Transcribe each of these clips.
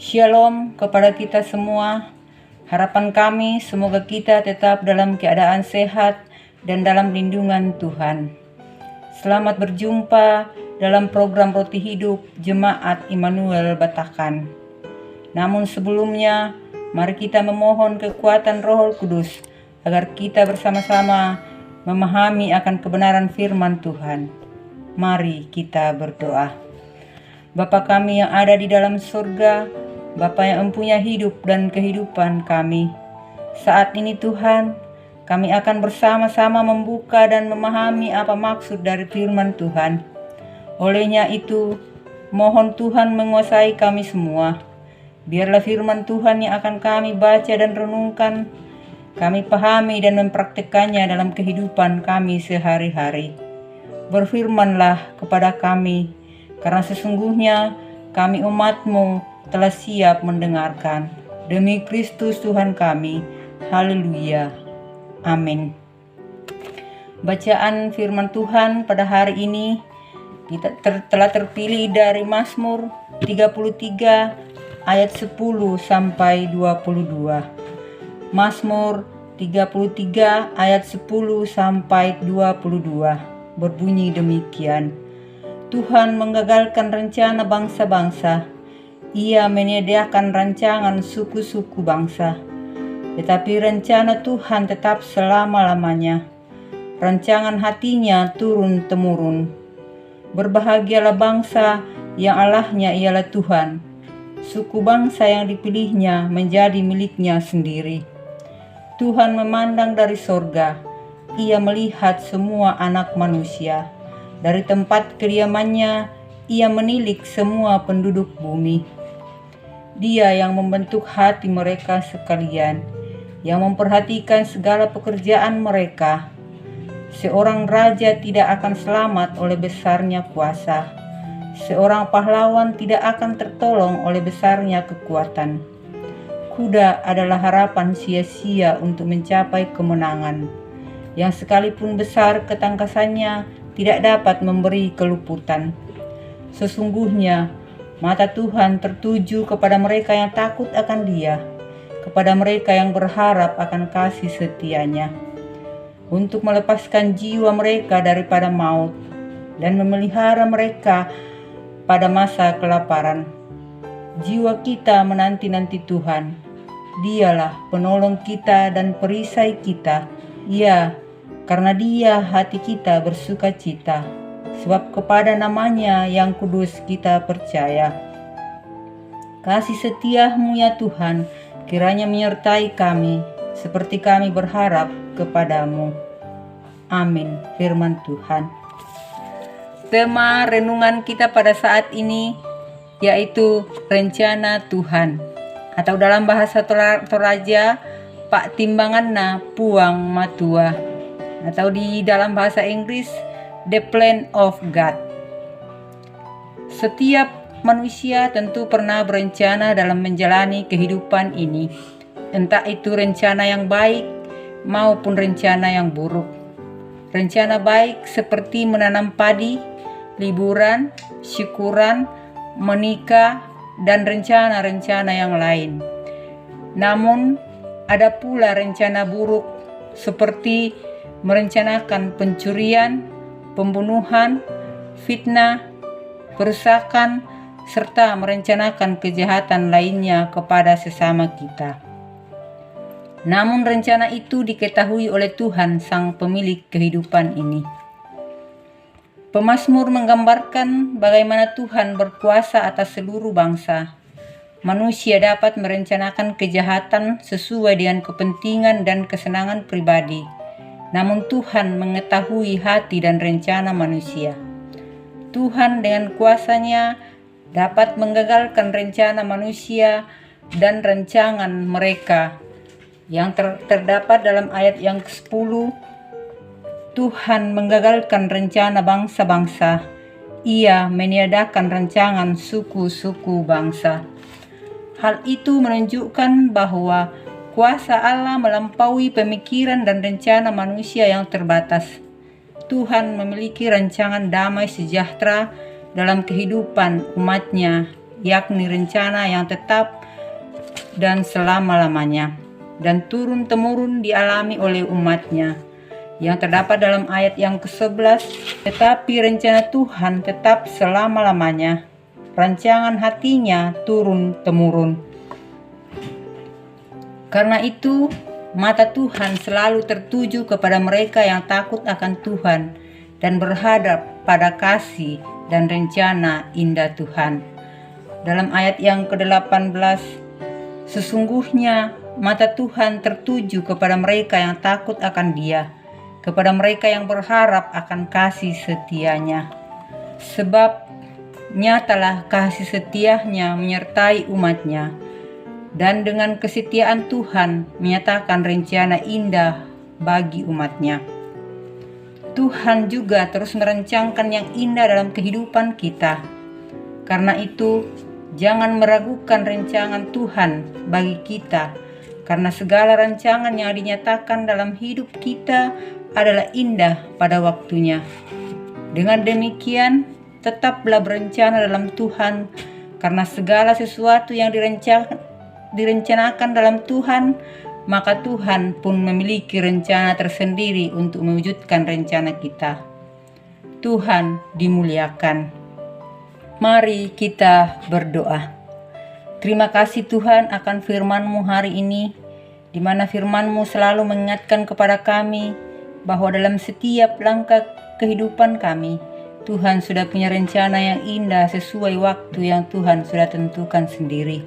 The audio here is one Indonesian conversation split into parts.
Shalom kepada kita semua. Harapan kami semoga kita tetap dalam keadaan sehat dan dalam lindungan Tuhan. Selamat berjumpa dalam program Roti Hidup Jemaat Immanuel Batakan. Namun sebelumnya, mari kita memohon kekuatan Roh Kudus agar kita bersama-sama memahami akan kebenaran firman Tuhan. Mari kita berdoa. Bapa kami yang ada di dalam surga, Bapa yang mempunyai hidup dan kehidupan kami, saat ini Tuhan, kami akan bersama-sama membuka dan memahami apa maksud dari firman Tuhan. Olehnya itu, mohon Tuhan menguasai kami semua. Biarlah firman Tuhan yang akan kami baca dan renungkan, kami pahami dan mempraktikkannya dalam kehidupan kami sehari-hari. Berfirmanlah kepada kami, karena sesungguhnya kami umat-Mu telah siap mendengarkan. Demi Kristus Tuhan kami. Haleluya. Amin. Bacaan firman Tuhan pada hari ini kita telah terpilih dari Mazmur 33 ayat 10 sampai 22. Mazmur 33 ayat 10 sampai 22 berbunyi demikian. Tuhan menggagalkan rencana bangsa-bangsa. Ia menyediakan rancangan suku-suku bangsa. Tetapi rencana Tuhan tetap selama-lamanya. Rancangan hatinya turun-temurun. Berbahagialah bangsa yang Allahnya ialah Tuhan. Suku bangsa yang dipilihnya menjadi miliknya sendiri. Tuhan memandang dari sorga. Ia melihat semua anak manusia. Dari tempat kediamannya, ia menilik semua penduduk bumi. Dia yang membentuk hati mereka sekalian, yang memperhatikan segala pekerjaan mereka. Seorang raja tidak akan selamat oleh besarnya kuasa. Seorang pahlawan tidak akan tertolong oleh besarnya kekuatan. Kuda adalah harapan sia-sia untuk mencapai kemenangan, yang sekalipun besar ketangkasannya tidak dapat memberi keluputan. Sesungguhnya mata Tuhan tertuju kepada mereka yang takut akan Dia, kepada mereka yang berharap akan kasih setia-Nya, untuk melepaskan jiwa mereka daripada maut dan memelihara mereka pada masa kelaparan. Jiwa kita menanti-nanti Tuhan. Dialah penolong kita dan perisai kita. Ya, karena Dia hati kita bersuka cita, sebab kepada namanya yang kudus kita percaya. Kasih setia-Mu ya Tuhan, kiranya menyertai kami, seperti kami berharap kepadamu. Amin. Firman Tuhan. Tema renungan kita pada saat ini yaitu rencana Tuhan, atau dalam bahasa Toraja, Pak timbanganna puang matua, atau di dalam bahasa Inggris, The Plan of God. Setiap manusia tentu pernah berencana dalam menjalani kehidupan ini, entah itu rencana yang baik maupun rencana yang buruk. Rencana baik seperti menanam padi, liburan, syukuran, menikah, dan rencana-rencana yang lain. Namun, ada pula rencana buruk seperti merencanakan pencurian, pembunuhan, fitnah, perusakan, serta merencanakan kejahatan lainnya kepada sesama kita. Namun rencana itu diketahui oleh Tuhan sang pemilik kehidupan ini. Pemazmur menggambarkan bagaimana Tuhan berkuasa atas seluruh bangsa. Manusia dapat merencanakan kejahatan sesuai dengan kepentingan dan kesenangan pribadi. Namun Tuhan mengetahui hati dan rencana manusia. Tuhan dengan kuasa-Nya dapat menggagalkan rencana manusia dan rancangan mereka. Yang terdapat dalam ayat yang ke-10, Tuhan menggagalkan rencana bangsa-bangsa. Ia meniadakan rancangan suku-suku bangsa. Hal itu menunjukkan bahwa kuasa Allah melampaui pemikiran dan rencana manusia yang terbatas. Tuhan memiliki rancangan damai sejahtera dalam kehidupan umat-Nya, yakni rencana yang tetap dan selama-lamanya, dan turun-temurun dialami oleh umatnya. Yang terdapat dalam ayat yang ke-11, tetapi rencana Tuhan tetap selama-lamanya, rancangan hatinya turun-temurun. Karena itu, mata Tuhan selalu tertuju kepada mereka yang takut akan Tuhan dan berhadap pada kasih dan rencana indah Tuhan. Dalam ayat yang ke-18, sesungguhnya mata Tuhan tertuju kepada mereka yang takut akan Dia, kepada mereka yang berharap akan kasih setianya. Sebab nyatalah kasih setianya menyertai umatnya, dan dengan kesetiaan Tuhan menyatakan rencana indah bagi umatnya. Tuhan juga terus merancangkan yang indah dalam kehidupan kita. Karena itu, jangan meragukan rancangan Tuhan bagi kita, karena segala rancangan yang dinyatakan dalam hidup kita adalah indah pada waktunya. Dengan demikian, tetaplah berencana dalam Tuhan, karena segala sesuatu yang direncanakan dalam Tuhan, maka Tuhan pun memiliki rencana tersendiri untuk mewujudkan rencana kita. Tuhan dimuliakan. Mari kita berdoa. Terima kasih Tuhan akan firman-Mu hari ini, di mana firman-Mu selalu mengingatkan kepada kami bahwa dalam setiap langkah kehidupan kami, Tuhan sudah punya rencana yang indah sesuai waktu yang Tuhan sudah tentukan sendiri.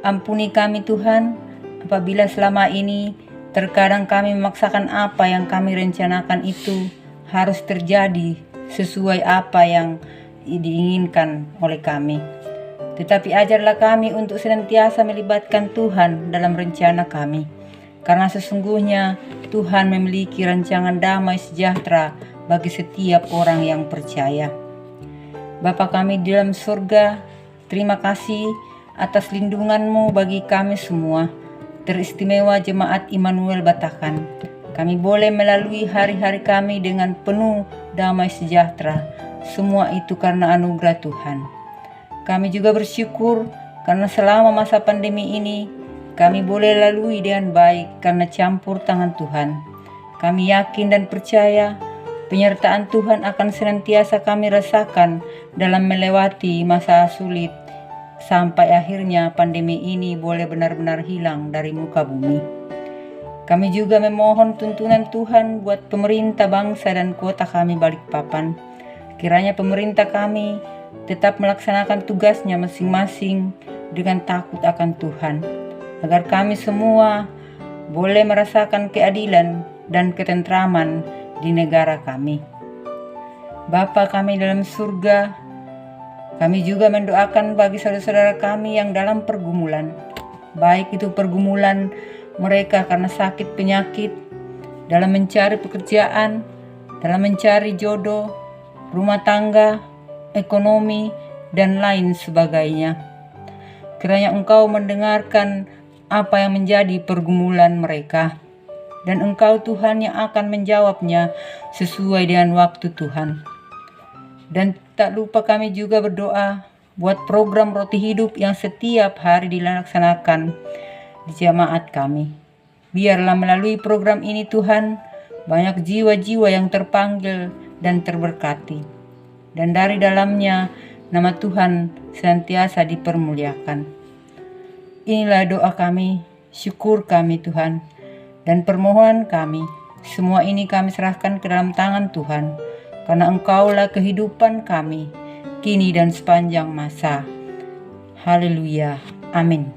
Ampuni kami Tuhan, apabila selama ini terkadang kami memaksakan apa yang kami rencanakan itu harus terjadi sesuai apa yang diinginkan oleh kami. Tetapi ajarlah kami untuk senantiasa melibatkan Tuhan dalam rencana kami, karena sesungguhnya Tuhan memiliki rancangan damai sejahtera bagi setiap orang yang percaya. Bapa kami di dalam surga, terima kasih atas lindungan-Mu bagi kami semua, teristimewa Jemaat Immanuel Batakkan. Kami boleh melalui hari-hari kami dengan penuh damai sejahtera. Semua itu karena anugerah Tuhan. Kami juga bersyukur karena selama masa pandemi ini kami boleh lalui dengan baik karena campur tangan Tuhan. Kami yakin dan percaya penyertaan Tuhan akan senantiasa kami rasakan dalam melewati masa sulit sampai akhirnya pandemi ini boleh benar-benar hilang dari muka bumi. Kami juga memohon tuntunan Tuhan buat pemerintah bangsa dan kota kami Balikpapan. Kiranya pemerintah kami tetap melaksanakan tugasnya masing-masing dengan takut akan Tuhan, agar kami semua boleh merasakan keadilan dan ketentraman di negara kami. Bapa kami dalam surga, kami juga mendoakan bagi saudara-saudara kami yang dalam pergumulan, baik itu pergumulan mereka karena sakit penyakit, dalam mencari pekerjaan, dalam mencari jodoh, rumah tangga, ekonomi, dan lain sebagainya. Kiranya Engkau mendengarkan apa yang menjadi pergumulan mereka, dan Engkau Tuhan yang akan menjawabnya sesuai dengan waktu Tuhan. Dan tak lupa kami juga berdoa buat program Roti Hidup yang setiap hari dilaksanakan di jemaat kami. Biarlah melalui program ini Tuhan, banyak jiwa-jiwa yang terpanggil dan terberkati, dan dari dalamnya nama Tuhan senantiasa dipermuliakan. Inilah doa kami, syukur kami Tuhan, dan permohonan kami. Semua ini kami serahkan ke dalam tangan Tuhan, karena Engkaulah kehidupan kami, kini dan sepanjang masa. Haleluya. Amin.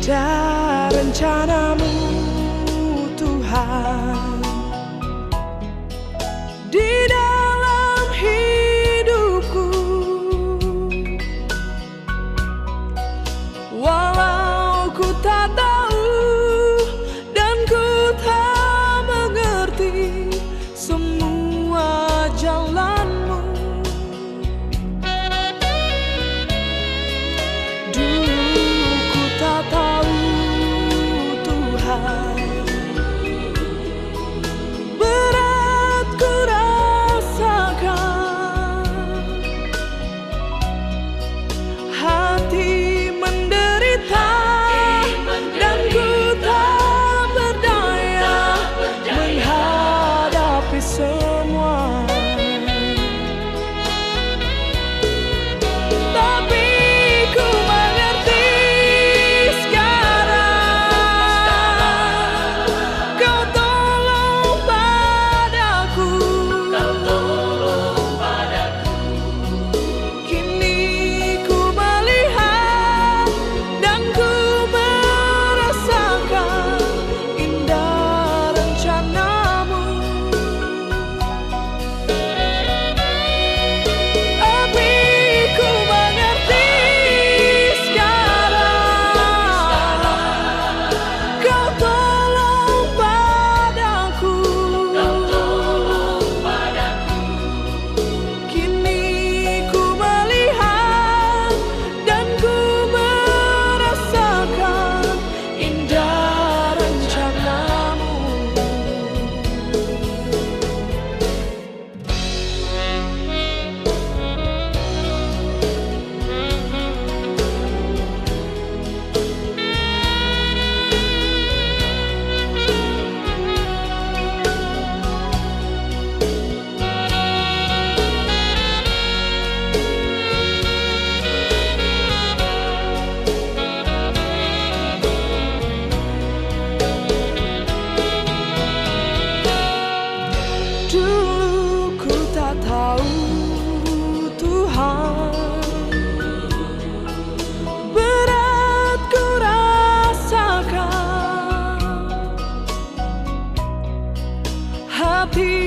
Indah rencana-Mu Tuhan di dalam hidupku, walau ku tak tahu dan ku tak mengerti semua jalan-Mu. Dulu ku tak tahu hati